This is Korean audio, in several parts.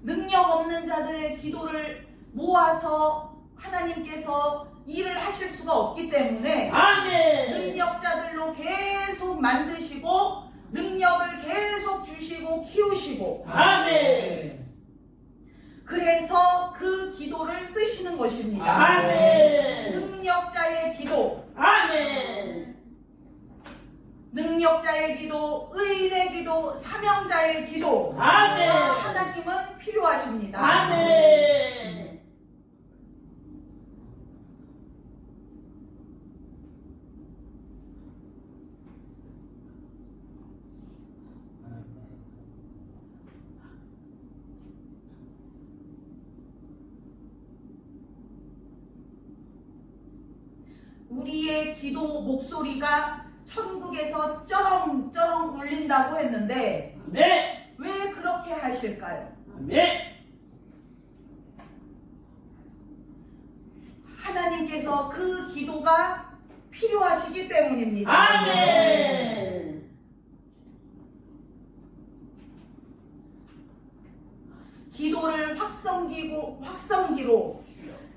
능력 없는 자들의 기도를 모아서 하나님께서 일을 하실 수가 없기 때문에 아멘. 능력자들로 계속 만드시고 능력을 계속 주시고 키우시고 아멘. 그래서 그 기도를 쓰시는 것입니다. 아멘. 능력자의 기도, 아멘. 능력자의 기도, 의인의 기도, 사명자의 기도. 아멘. 하나님은 필요하십니다. 아멘. 우리의 기도 목소리가 천국에서 쩌렁쩌렁 울린다고 했는데 아멘. 왜 그렇게 하실까요? 아멘. 하나님께서 그 기도가 필요하시기 때문입니다. 아멘. 기도를 확성기로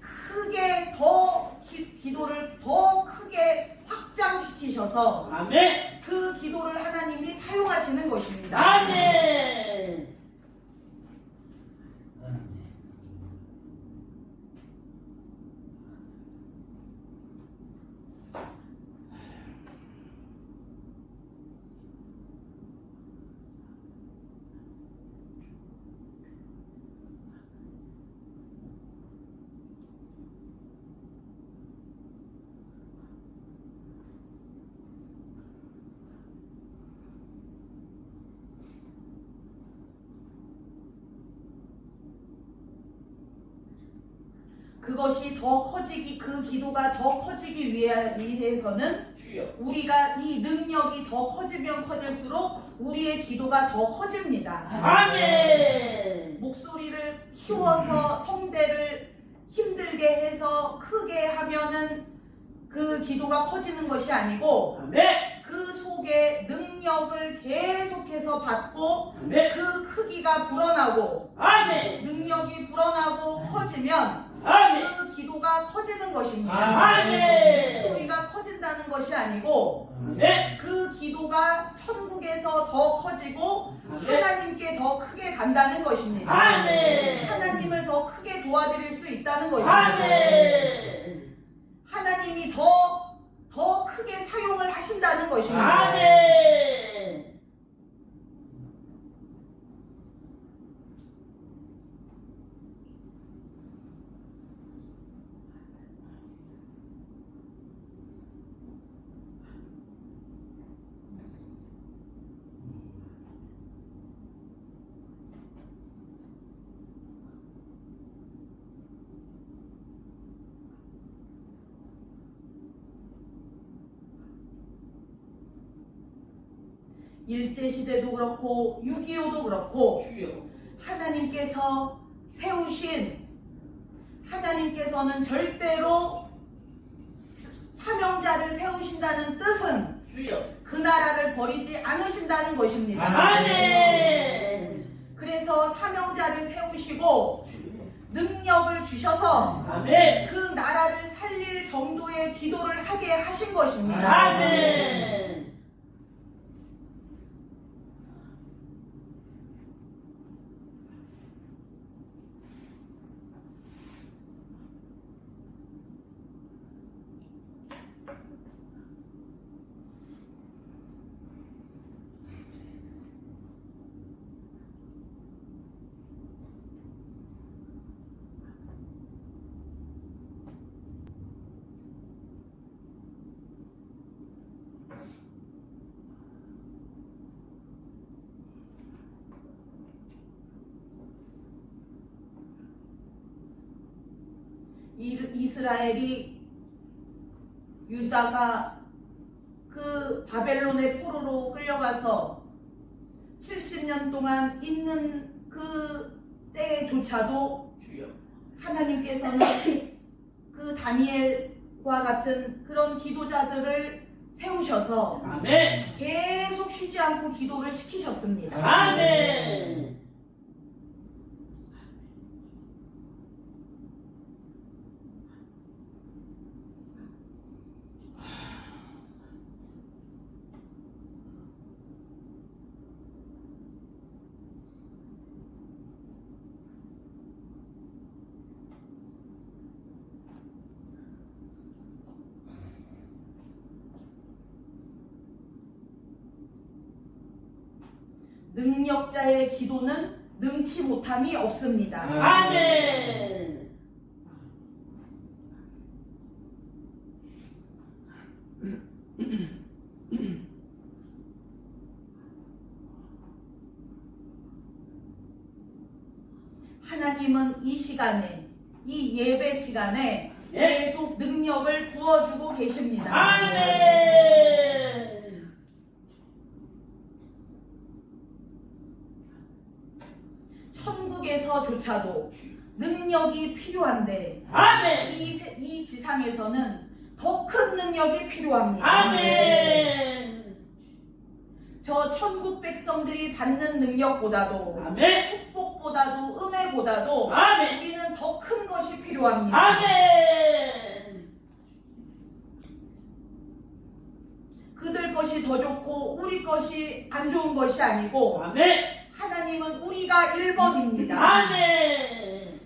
크게 기도를 더 크게 확장시키셔서 아멘. 그 기도를 하나님이 사용하시는 것입니다. 아멘. 그것이 더 커지기, 그 기도가 더 커지기 위해서는 주여. 우리가 이 능력이 더 커지면 커질수록 우리의 기도가 더 커집니다. 아멘. 목소리를 키워서 성대를 힘들게 해서 크게 하면은 그 기도가 커지는 것이 아니고 아멘. 그 속에 능력을 계속해서 받고 아멘. 그 크기가 불어나고 아멘. 능력이 불어나고 커지면 아멘. 그 기도가 커지는 것입니다. 아멘. 소리가 커진다는 것이 아니고 아멘. 그 기도가 천국에서 더 커지고 아멘. 하나님께 더 크게 간다는 것입니다. 아멘. 하나님을 더 크게 도와드릴 수 있다는 것입니다. 아멘. 하나님이 더 크게 사용을 하신다는 것입니다. 아멘. 일제시대도 그렇고 6.25도 그렇고 주여. 하나님께서 세우신 하나님께서는 절대로 사명자를 세우신다는 뜻은 주여. 그 나라를 버리지 않으신다는 것입니다. 아멘. 그래서 사명자를 세우시고 능력을 주셔서 아멘. 그 나라를 살릴 정도의 기도를 하게 하신 것입니다. 아멘. 이스라엘이 유다가 그 바벨론의 포로로 끌려가서 70년 동안 있는 그 때조차도 주여. 하나님께서는 그 다니엘과 같은 그런 기도자들을 세우셔서 아멘. 계속 쉬지 않고 기도를 시키셨습니다. 아멘. 능력자의 기도는 능치 못함이 없습니다. 아멘. 하나님은 이 시간에, 이 예배 시간에 예. 계속 능력을 부어주고 계십니다. 아멘. 천국에서조차도 능력이 필요한데 아멘. 이 지상에서는 더 큰 능력이 필요합니다. 아멘. 저 천국 백성들이 받는 능력보다도 아멘. 축복보다도 은혜보다도 아멘. 우리는 더 큰 것이 필요합니다. 아멘. 그들 것이 더 좋고 우리 것이 안 좋은 것이 아니고 아멘. 하나님은 우리가 1번입니다. 아멘.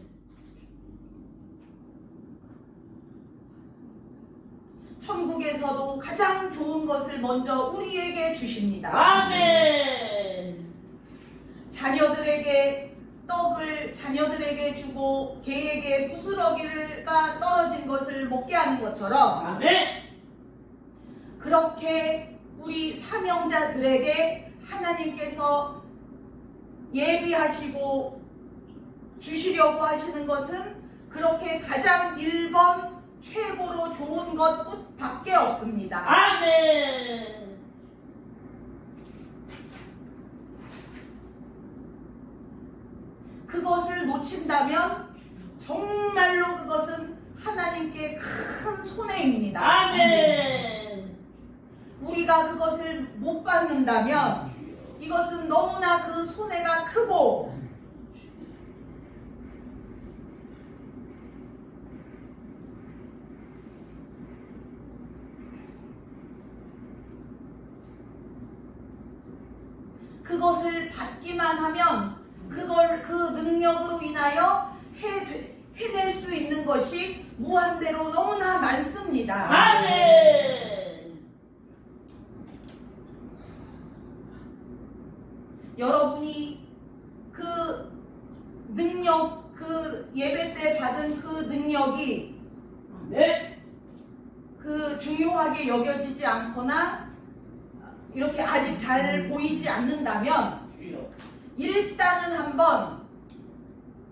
천국에서도 가장 좋은 것을 먼저 우리에게 주십니다. 아멘. 자녀들에게 떡을 자녀들에게 주고 개에게 부스러기가 떨어진 것을 먹게 하는 것처럼 아멘. 그렇게 우리 사명자들에게 하나님께서 예비하시고 주시려고 하시는 것은 그렇게 가장 1번 최고로 좋은 것밖에 없습니다. 아멘. 그것을 놓친다면 정말로 그것은 하나님께 큰 손해입니다. 아멘. 우리가 그것을 못 받는다면 이것은 너무나 그 손해가 크고 그것을 받기만 하면 그걸 그 능력으로 인하여 해낼 수 있는 것이 무한대로 너무나 많습니다. 아멘. 여러분이 그 능력, 그 예배 때 받은 그 능력이 아멘. 그 중요하게 여겨지지 않거나 이렇게 아직 잘 보이지 않는다면 주여. 일단은 한번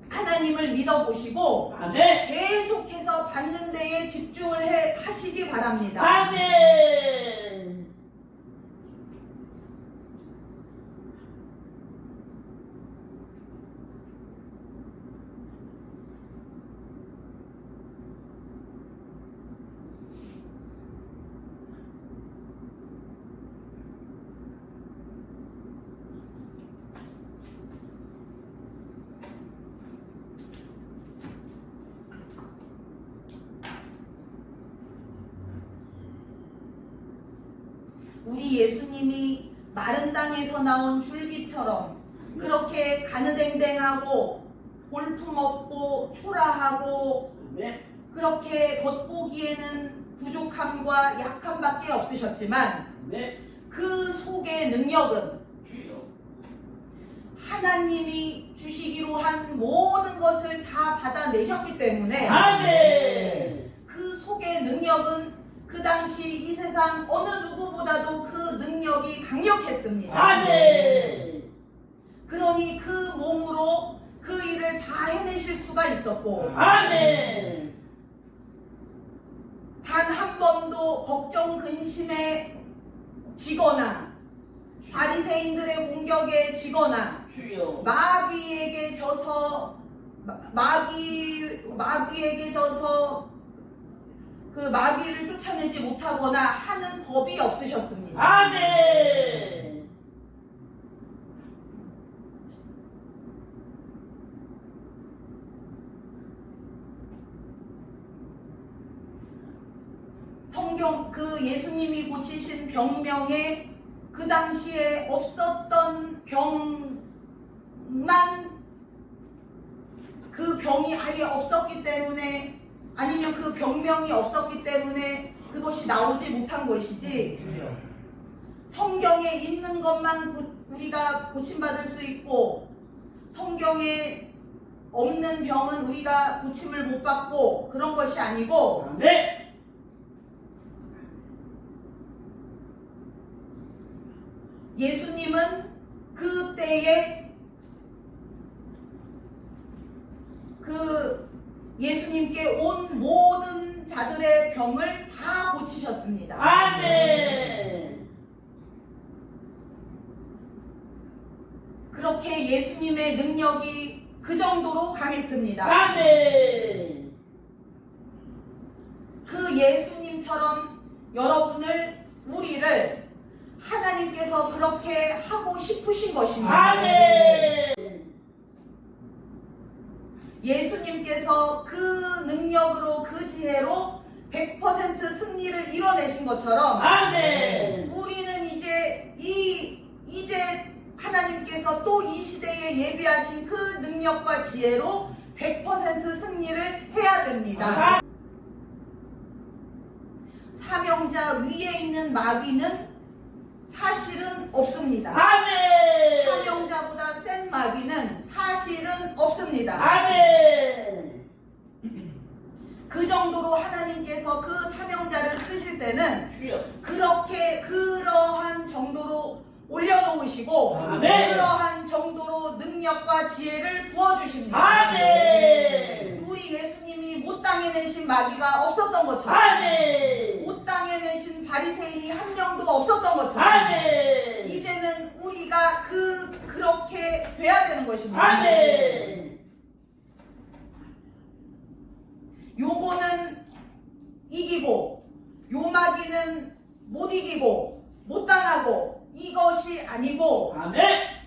하나님을 믿어보시고 아멘. 계속해서 받는 데에 집중을 하시기 바랍니다. 아멘. 우리 예수님이 마른 땅에서 나온 줄기처럼 그렇게 가느댕댕하고 볼품없고 초라하고 아멘. 그렇게 겉보기에는 부족함과 약함밖에 없으셨지만 아멘. 그 속의 능력은 주여. 하나님이 주시기로 한 모든 것을 다 받아내셨기 때문에 아멘. 그 속의 능력은 그 당시 이 세상 어느 누구보다도 그 능력이 강력했습니다. 아멘. 그러니 그 몸으로 그 일을 다 해내실 수가 있었고 아멘. 단 한 번도 걱정 근심에 지거나 바리새인들의 공격에 지거나 주여. 마귀에게 져서 그 마귀를 쫓아내지 못하거나 하는 법이 없으셨습니다. 아멘. 성경 그 예수님이 고치신 병명에 그 당시에 없었던 병만 그 병이 아예 없었기 때문에 아니면 그 병명이 없었기 때문에 그것이 나오지 못한 것이지 성경에 있는 것만 우리가 고침받을 수 있고 성경에 없는 병은 우리가 고침을 못 받고 그런 것이 아니고 아멘. 예수님은 그때에 예수님께 온 모든 자들의 병을 다 고치셨습니다. 아멘. 그렇게 예수님의 능력이 그 정도로 강했습니다. 아멘. 그 예수님처럼 우리를 하나님께서 그렇게 하고 싶으신 것입니다. 아멘. 예수님께서 그 능력으로 그 지혜로 100% 승리를 이뤄내신 것처럼 아멘. 우리는 이제 하나님께서 또 이 시대에 예비하신 그 능력과 지혜로 100% 승리를 해야 됩니다. 사명자 위에 있는 마귀는 사실은 없습니다. 아멘. 사명자보다 센 마귀는 사실은 없습니다. 아멘. 그 정도로 하나님께서 그 사명자를 쓰실 때는 주여. 그러한 정도로 올려놓으시고 아멘. 그러한 정도로 능력과 지혜를 부어주십니다. 아멘. 우리 예수님이 못 당해내신 마귀가 없었던 것처럼 아멘. 못 당해내신 바리새인이 한 명도 없었던 것처럼 아멘. 이제는 우리가 그렇게 돼야 되는 것입니다. 아멘. 요거는 이기고 요 마귀는 못 이기고 못 당하고 이것이 아니고 아멘.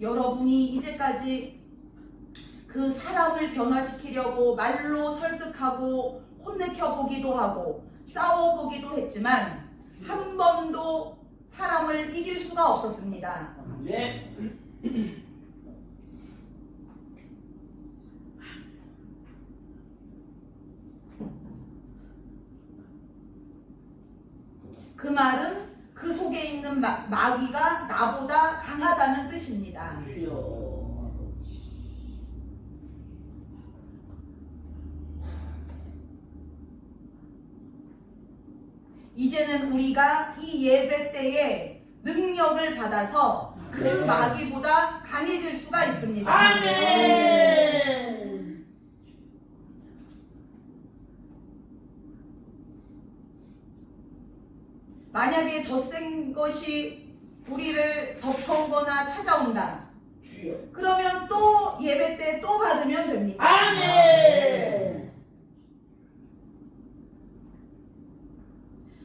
여러분이 이제까지 그 사람을 변화시키려고 말로 설득하고 혼내켜 보기도 하고 싸워 보기도 했지만 한 번도 사람을 이길 수가 없었습니다. 아멘. 그 말은 그 속에 있는 마귀가 나보다 강하다는 뜻입니다. 주여. 이제는 우리가 이 예배 때에 능력을 받아서 그 아멘. 마귀보다 강해질 수가 있습니다. 아멘. 만약에 더 센 것이 우리를 덮쳐오거나 찾아온다. 주여. 그러면 또 예배 때 또 받으면 됩니다. 아멘.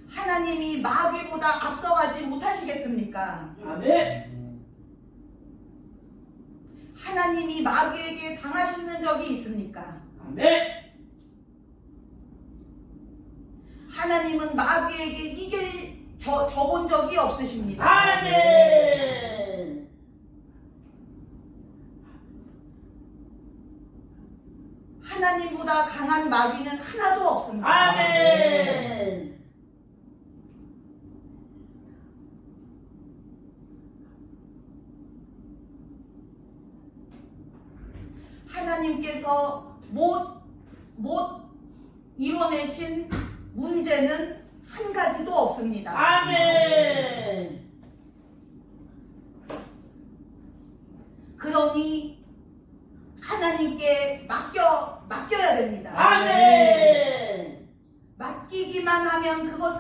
하나님이 마귀보다 앞서가지 못하시겠습니까? 아멘. 하나님이 마귀에게 당하시는 적이 있습니까? 아멘. 하나님은 마귀에게 져본 적이 없으십니다. 아멘. 하나님보다 강한 마귀는 하나도 없습니다. 아멘. 하나님께서 못 이뤄내신 문제는 한 가지도 없습니다. 아멘. 그러니 하나님께 맡겨야 됩니다. 아멘. 맡기기만 하면 그것은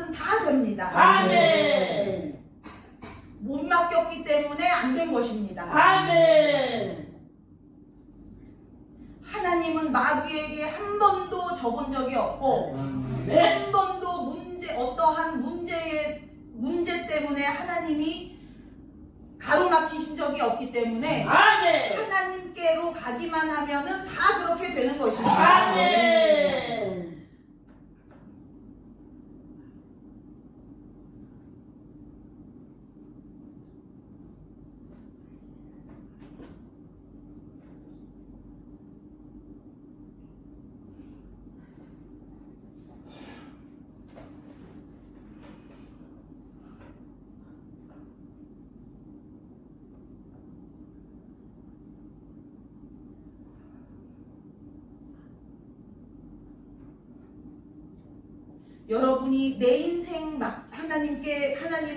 때문에 안 된 것입니다. 아멘. 하나님은 마귀에게 한 번도 져본 적이 없고 네. 한 번도 어떠한 문제 때문에 하나님이 가로막히신 적이 없기 때문에 아멘. 하나님께로 가기만 하면은 다 그렇게 되는 것입니다. 아멘. 여러분이 내 인생 하나님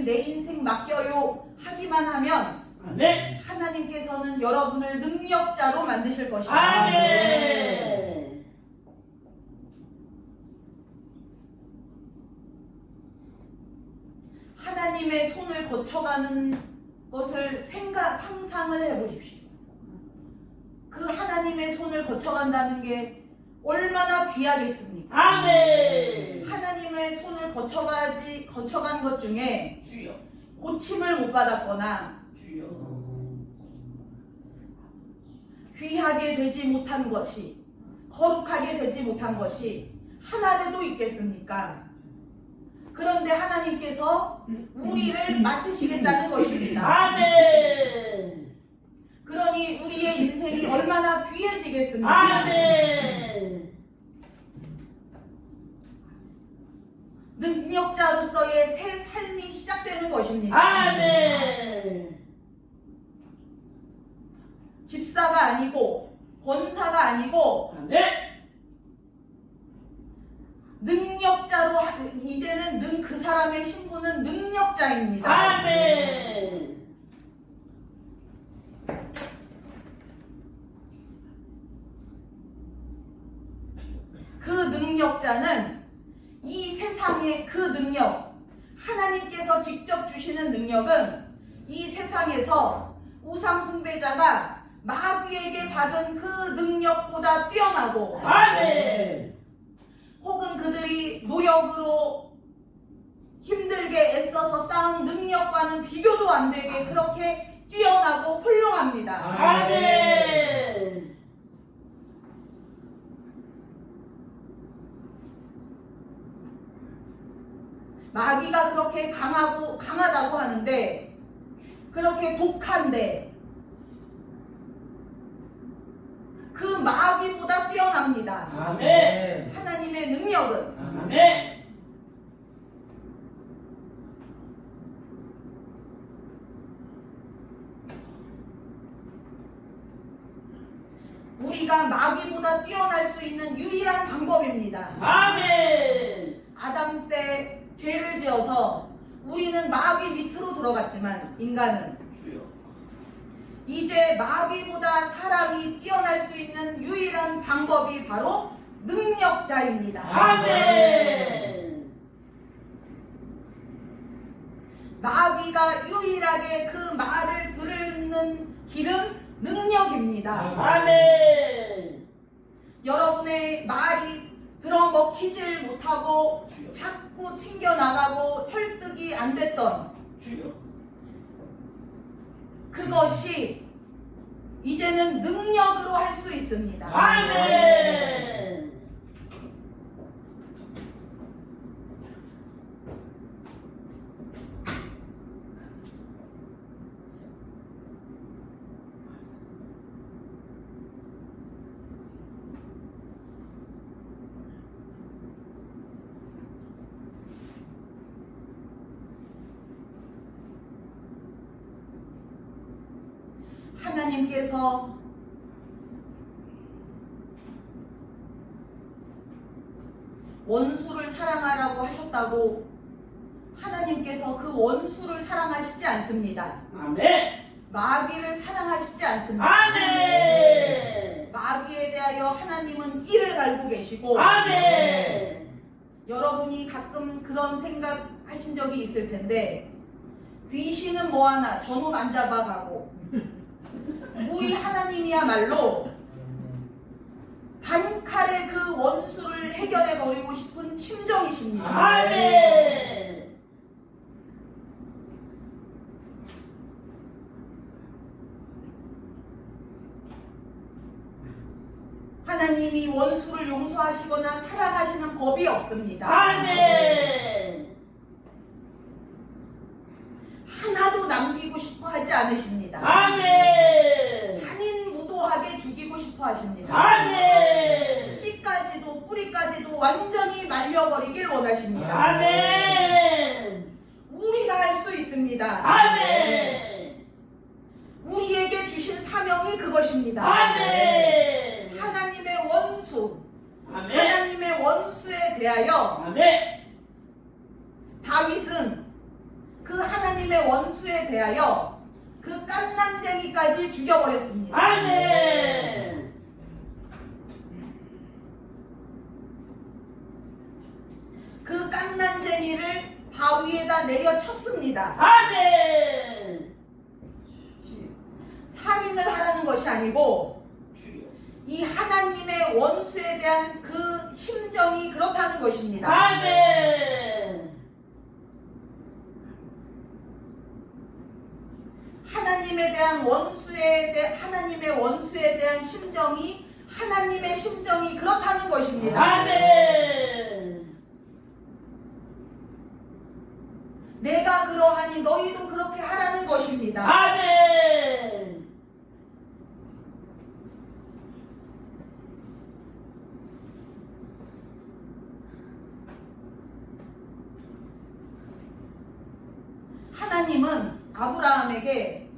내 인생 맡겨요 하기만 하면 아멘. 하나님께서는 여러분을 능력자로 만드실 것입니다. 아멘. 하나님의 손을 거쳐가는 것을 상상을 해보십시오. 그 하나님의 손을 거쳐간다는 게 얼마나 귀하겠습니까? 아멘. 하나님의 손을 거쳐간 것 중에 주여. 고침을 못 받았거나 주여. 귀하게 되지 못한 것이, 거룩하게 되지 못한 것이 하나라도 있겠습니까? 그런데 하나님께서 우리를 맡으시겠다는 것입니다. 아멘. 그러니 우리의 인생이 얼마나 귀해지겠습니까? 아멘. 능력자로서의 새 삶이 시작되는 것입니다. 아멘. 집사가 아니고 권사가 아니고 아멘. 능력자로 이제는 그 사람의 신분은 능력자입니다. 아멘. 그 능력자는 이 세상의 그 능력, 하나님께서 직접 주시는 능력은 이 세상에서 우상 숭배자가 마귀에게 받은 그 능력보다 뛰어나고 아멘. 혹은 그들이 노력으로 힘들게 애써서 쌓은 능력과는 비교도 안 되게 그렇게 뛰어나고 훌륭합니다. 아멘. 마귀가 그렇게 강하다고 하는데, 그렇게 독한데, 그 마귀보다 뛰어납니다. 아멘. 하나님의 능력은. 아멘. 우리가 마귀보다 뛰어날 수 있는 유일한 방법입니다. 아멘. 아담 때 죄를 지어서 우리는 마귀 밑으로 들어갔지만 인간은 주여. 이제 마귀보다 사람이 뛰어날 수 있는 유일한 방법이 바로 능력자입니다. 아멘. 마귀가 유일하게 그 말을 듣는 길은 능력입니다. 아멘. 여러분의 말이 들어먹히질 못하고 자꾸 튕겨나가고 설득이 안 됐던 주여. 그것이 이제는 능력으로 할 수 있습니다. 아멘. 하나님께서 원수를 사랑하라고 하셨다고 하나님께서 그 원수를 사랑하시지 않습니다. 아멘. 마귀를 사랑하시지 않습니다. 아멘. 마귀에 대하여 하나님은 이를 갈고 계시고 아멘. 여러분이 가끔 그런 생각하신 적이 있을 텐데 귀신은 뭐하나 저놈 안 잡아가고 우리 하나님이야말로 단칼에 그 원수를 해결해 버리고 싶은 심정이십니다. 아멘. 하나님이 원수를 용서하시거나 사랑하시는 법이 없습니다. 아멘. 하나도 남기고 싶어 하지 않으십니다. 아멘. 잔인무도하게 죽이고 싶어 하십니다. 아멘. 씨까지도 뿌리까지도 완전히 말려버리길 원하십니다. 아멘. 우리가 할 수 있습니다. 아멘. 우리에게 주신 사명이 그것입니다. 아멘. 하나님의 원수, 아멘. 하나님의 원수에 대하여 아멘. 다윗은 그 하나님의 원수에 대하여 그 깐난쟁이까지 죽여버렸습니다. 아멘. 그 깐난쟁이를 바위에다 내려쳤습니다. 아멘. 살인을 하라는 것이 아니고 이 하나님의 원수에 대한 그 심정이 그렇다는 것입니다. 아멘. 하나님의 원수에 대한 심정이 하나님의 심정이 그렇다는 것입니다. 아멘. 내가 그러하니 너희도 그렇게 하라는 것입니다. 아멘. 하나님은 아브라함에게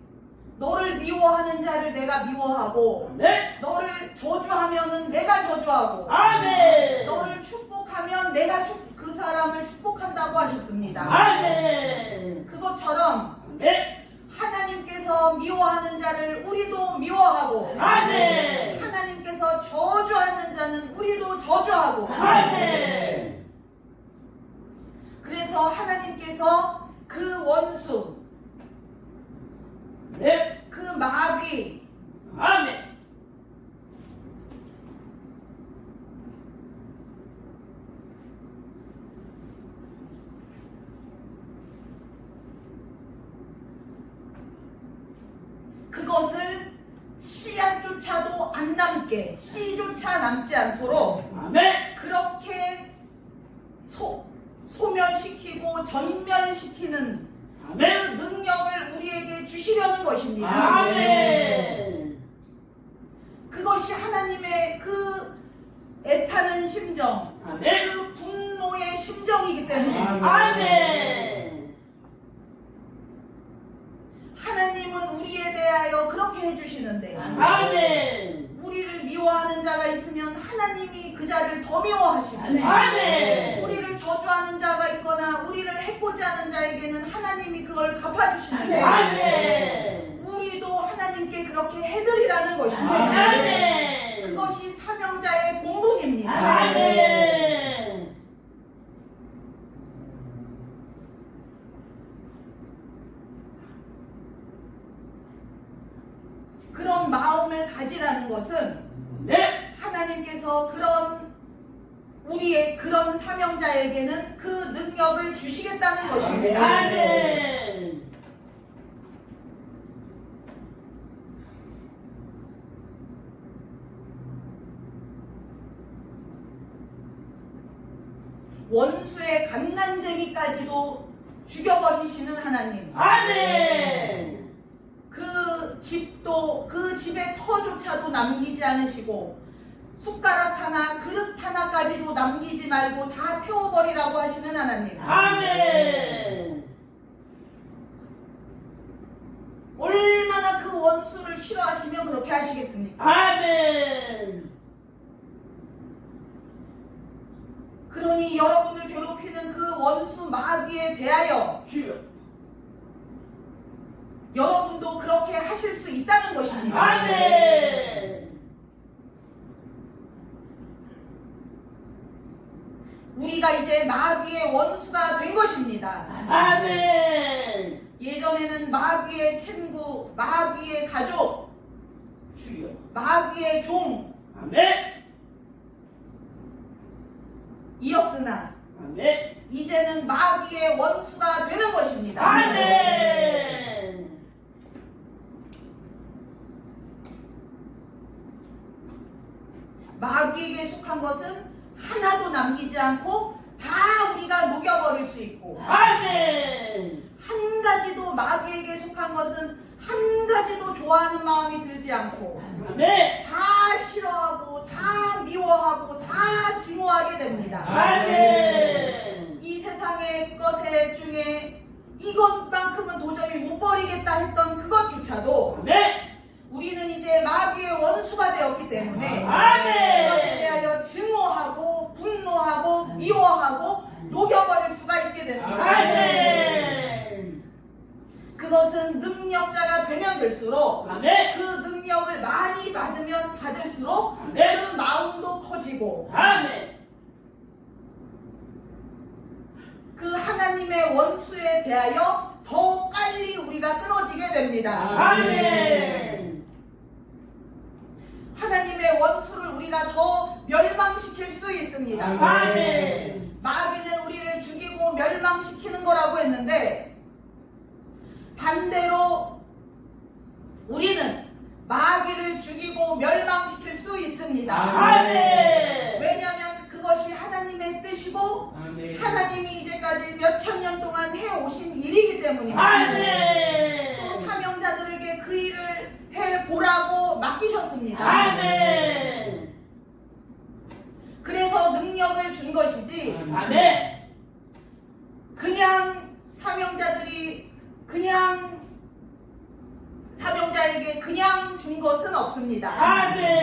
너를 미워하는 자를 내가 미워하고 아멘. 너를 저주하면은 내가 저주하고 아멘. 너를 축복하면 내가 그 사람을 축복한다고 하셨습니다. 아멘. 그것처럼 아멘. 하나님께서 미워하는 자를 우리도 미워하고 아멘. 하나님께서 저주하는 자는 우리도 저주하고 아멘. 그래서 하나님께서 그 원수 네. 그 마귀 아멘. 그것을 씨앗조차도 안 남게 씨조차 남지 않도록 아멘. 그렇게 소멸시키고 전멸시키는 그 아멘. 능력을 우리에게 주시려는 것입니다. 아멘. 그것이 하나님의 그 애타는 심정, 아멘. 그 분노의 심정이기 때문입니다. 아멘. 하나님은 우리에 대하여 그렇게 해주시는데 아멘. 우리를 미워하는 자가 있으면 하나님이 그 자를 더 미워하시고 아멘. 우리를 저주하는 자가 있거나 우리를 해코지 하는 자에게는 하나님이 그걸 갚아주시는데 아멘. 우리도 하나님께 그렇게 해드리라는 것입니다. 아멘. 그것이 사명자의 본분입니다. 아멘. 그런 마음을 가지라는 것은 네. 하나님께서 그런 우리의 그런 사명자에게는 그 능력을 주시겠다는 것입니다. 아멘. 원수의 갓난쟁이까지도 죽여버리시는 하나님. 아멘. 그 집도 그 집의 터조차도 남기지 않으시고 숟가락 하나 그릇 하나까지도 남기지 말고 다 태워버리라고 하시는 하나님. 아멘. 얼마나 그 원수를 싫어하시면 그렇게 하시겠습니까? 아멘. 그러니 여러분을 괴롭히는 그 원수 마귀에 대하여 주여. 여러분도 그렇게 하실 수 있다는 것입니다. 아멘. 우리가 이제 마귀의 원수가 된 것입니다. 아멘. 예전에는 마귀의 친구, 마귀의 가족, 주여. 마귀의 종 아멘. 이었으나 아멘. 이제는 마귀의 원수가 되는 것입니다. 아멘. 마귀에게 속한 것은 하나도 남기지 않고 다 우리가 녹여버릴 수 있고, 아멘. 한 가지도 마귀에게 속한 것은 한 가지도 좋아하는 마음이 들지 않고 아멘. 다 싫어하고 다 미워하고 다 증오하게 됩니다. 아멘. 이 세상의 것의 중에 이것만큼은 도저히 못 버리겠다 했던 그것조차도 아멘. 우리는 이제 마귀의 원수가 되었기 때문에 아멘. 그것에 대하여 증오하고 분노하고 미워하고 녹여버릴 수가 있게 됩니다. 아멘. 그것은 능력자가 되면 될수록 아멘. 그 능력을 많이 받으면 받을수록 네. 그 마음도 커지고 아멘. 그 하나님의 원수에 대하여 더 빨리 우리가 끊어지게 됩니다. 아멘. 하나님의 원수를 우리가 더 멸망시킬 수 있습니다. 아멘. 마귀는 우리를 죽이고 멸망시키는 거라고 했는데 반대로 우리는 마귀를 죽이고 멸망시킬 수 있습니다. 아멘. 왜냐하면 그것이 하나님의 뜻이고 하나님이 이제까지 몇천 년 동안 해오신 일이기 때문입니다. 아멘. 또 사명자들에게 그 일을 해보라고 맡기셨습니다. 아멘. 그래서 능력을 준 것이지 아멘. 그냥 사명자들이 그냥 사명자에게 그냥 준 것은 없습니다. 아멘.